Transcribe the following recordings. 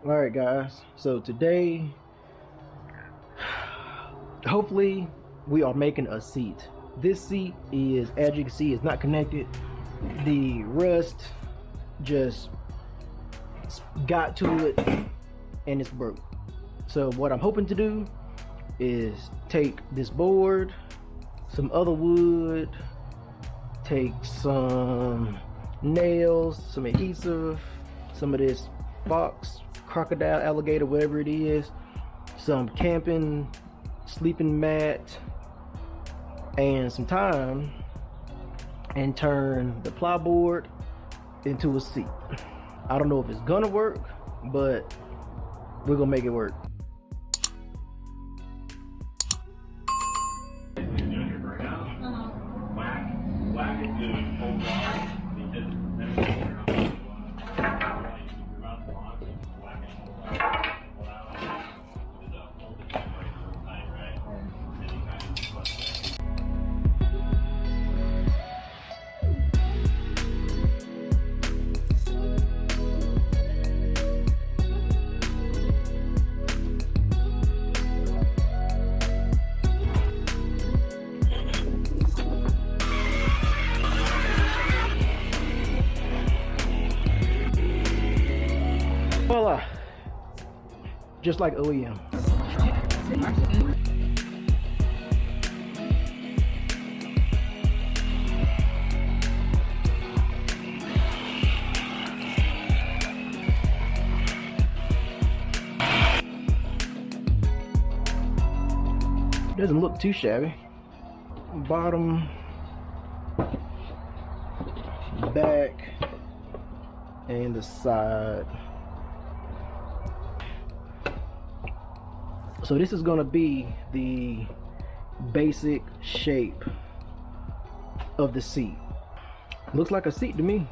All right, guys, so today hopefully we are making a seat. This seat is, as you can see, is not connected. The rust just got to it and it's broke. So what I'm hoping to do is take this board, some other wood, take some nails, some adhesive, some of this fox, crocodile, alligator, whatever it is, some camping sleeping mat, and some time, and turn the plyboard into a seat. I don't know if it's gonna work, but we're gonna make it work. Voila, just like OEM. Doesn't look too shabby. Bottom, back, and the side. So this is gonna be the basic shape of the seat. Looks like a seat to me.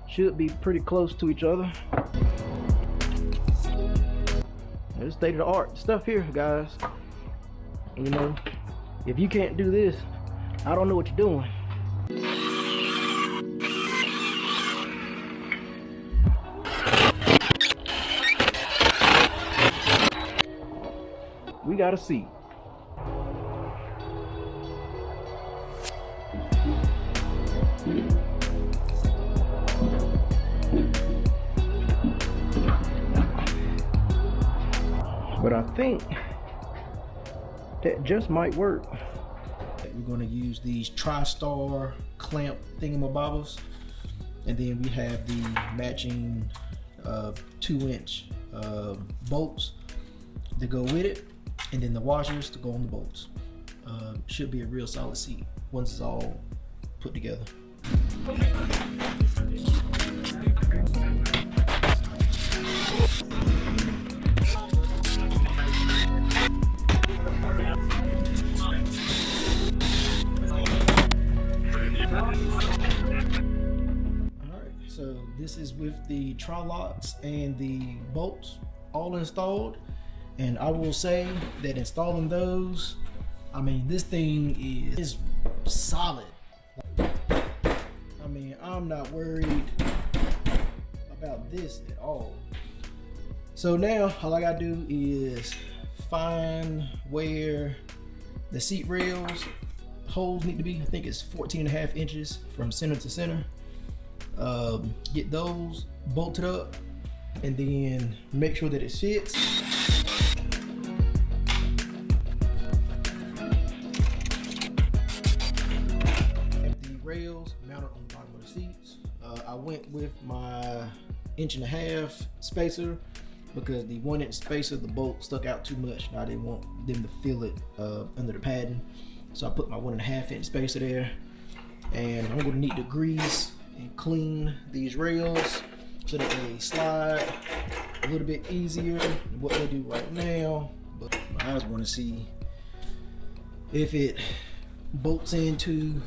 Should be pretty close to each other. There's state of the art stuff here, guys. You know, if you can't do this, I don't know what you're doing. We got a seat. But I think that just might work. We're going to use these TriStar clamp thingamabobbers, and then we have the matching 2-inch bolts to go with it, and then the washers to go on the bolts. Should be a real solid seat once it's all put together. So this is with the tri-locks and the bolts all installed, and I will say that installing those, I mean, this thing is solid. I mean, I'm not worried about this at all. So now all I gotta do is find where the seat rails holes need to be. I think it's 14.5 inches from center to center. Get those bolted up and then make sure that it fits. Have the rails mounted on the bottom of the seats. I went with my 1.5-inch spacer because the 1-inch spacer, the bolt stuck out too much. I didn't want them to feel it under the padding. So I put my 1.5-inch spacer there, and I'm gonna need to grease and clean these rails so that they slide a little bit easier than what they do right now. But my eyes want to see if it bolts into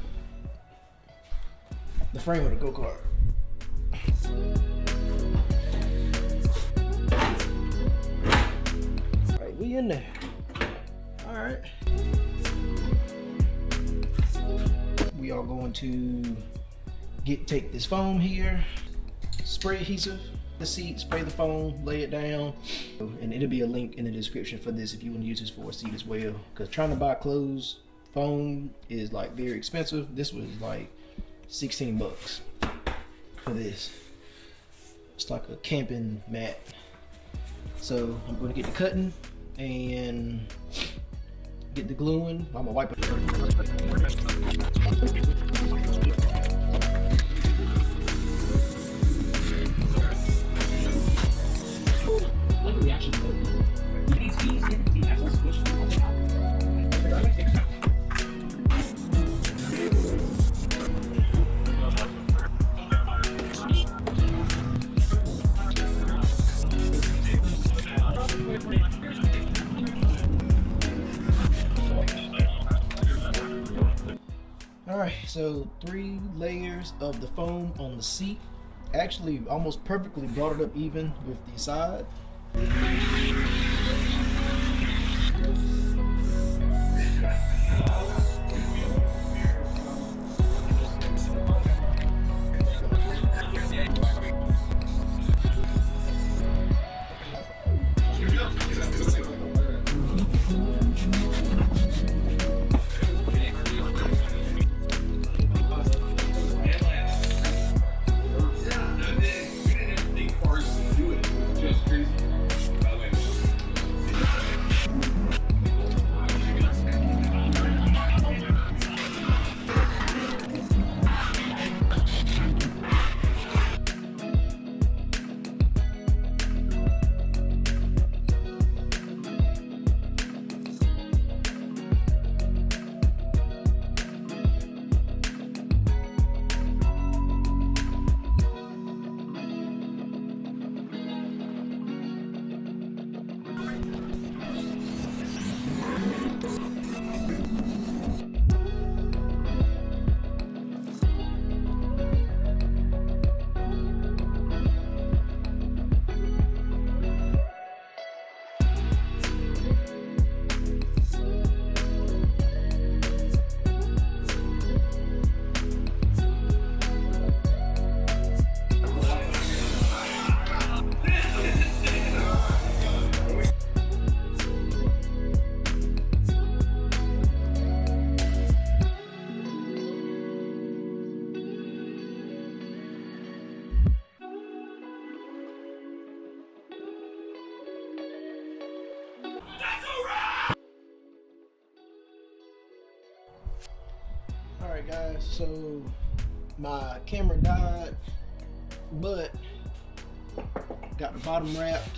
the frame of the go-kart. All right, we in there. All right. are going to take this foam here, spray adhesive the seat, spray the foam, lay it down, and it'll be a link in the description for this if you want to use this for a seat as well. Because trying to buy clothes foam is like very expensive. This was like 16 bucks for this. It's like a camping mat. So I'm going to get the cutting and get the gluing. I'm gonna wipe it. Alright, so 3 layers of the foam on the seat. Actually almost perfectly brought it up even with the side. Alright guys, so my camera died, but got the bottom wrapped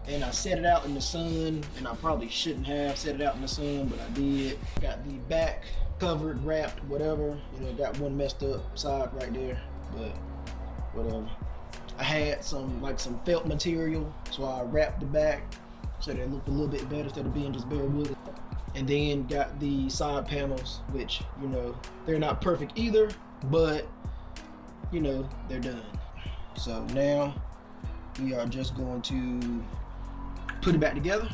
and I set it out in the sun, and I probably shouldn't have set it out in the sun, but I did. Got the back covered, wrapped, whatever. You know, got one messed up side right there, but whatever. I had some felt material, so I wrapped the back so that it looked a little bit better instead of being just bare wood. And then got the side panels, which, you know, they're not perfect either, but you know, they're done. So now we are just going to put it back together.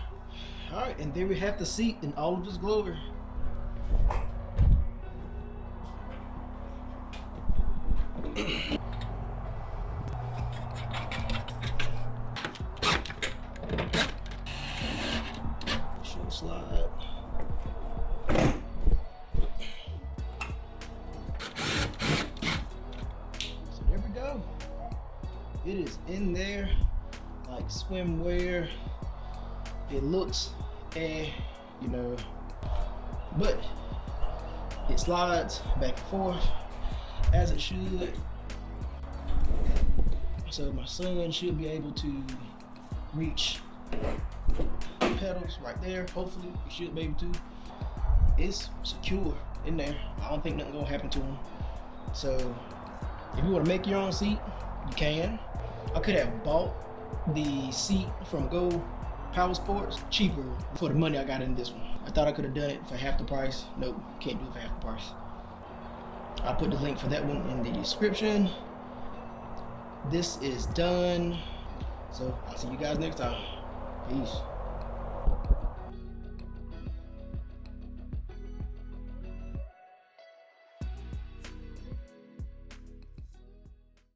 All right, and there we have the seat in all of its glory. Should slide. So there we go. It is in there like swimwear. It looks you know, but it slides back and forth as it should. So my son should be able to reach the pedals right there. Hopefully he should be able to. It's secure in there. I don't think nothing gonna happen to him. So if you want to make your own seat, you can. I could have bought the seat from Go Power Sports cheaper for the money I got in this one. I thought I could have done it for half the price. Nope, can't do it for half the price. I'll put the link for that one in the description. This is done. So I'll see you guys next time. Peace.